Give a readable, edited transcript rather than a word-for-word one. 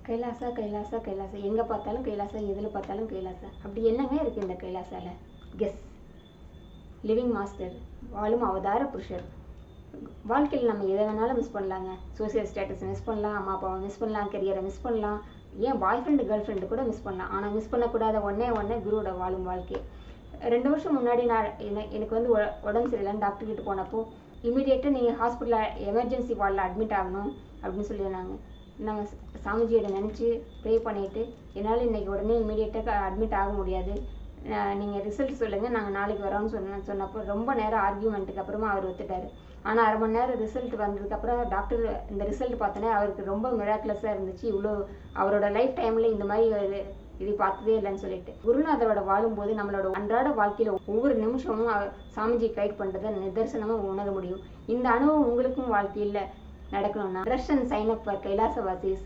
கைலாசா கைலாசா கைலாசா, எங்கே பார்த்தாலும் கைலாசா, எதில் பார்த்தாலும் கைலாசா. அப்படி என்னங்க இருக்குது இந்த கைலாசால? கெஸ். லிவிங் மாஸ்டர், வாழும் அவதார புருஷர். வாழ்க்கையில் நம்ம எதை வேணாலும் மிஸ் பண்ணலாங்க. சோசியல் ஸ்டேட்டஸ் மிஸ் பண்ணலாம், அம்மா அப்பாவை மிஸ் பண்ணலாம், கெரியரை மிஸ் பண்ணலாம், ஏன் பாய் ஃப்ரெண்டு கேர்ள் ஃப்ரெண்டு கூட மிஸ் பண்ணலாம். ஆனால் மிஸ் பண்ணக்கூடாத ஒன்றே குருவோட வாழும் வாழ்க்கை. 2 வருஷம் முன்னாடி நான் எனக்கு வந்து உடம்பு சரியில்லைன்னு டாக்டர் கிட்ட போனப்போ இமீடியட்டாக நீங்கள் ஹாஸ்பிட்டலில் எமர்ஜென்சி வார்டில் அட்மிட் ஆகணும் அப்படின்னு சொல்லியிருந்தாங்க. நாங்கள் சாமிஜியோட நினச்சி ப்ரே பண்ணிவிட்டு, என்னால் இன்றைக்கி உடனே இமீடியட்டாக அட்மிட் ஆக முடியாது, நீங்கள் ரிசல்ட் சொல்லுங்கள், நாங்கள் நாளைக்கு வரோன்னு சொன்னப்போ ரொம்ப நேரம் ஆர்கியூமெண்ட்டுக்கு அப்புறமா அவர் ஒத்துட்டார். ஆனால் 1/2 மணி நேரம் ரிசல்ட் வந்ததுக்கப்புறம் டாக்டர் இந்த ரிசல்ட் பார்த்தோன்னே அவருக்கு ரொம்ப மிராக்குலஸாக இருந்துச்சு. இவ்வளோ அவரோட லைஃப் டைமில் இந்த மாதிரி இது பார்த்ததே இல்லைன்னு சொல்லிட்டு. குருநாதரோட வாழும்போது நம்மளோட அன்றாட வாழ்க்கையில் ஒவ்வொரு நிமிஷமும் சாமிஜி கைட் பண்ணுறதை நிதர்சனமாக உணர முடியும். இந்த அனுபவம் உங்களுக்கும் வாழ்க்கையில் நடக்கணும்னா rush and sign up for கைலாசவாசிஸ்.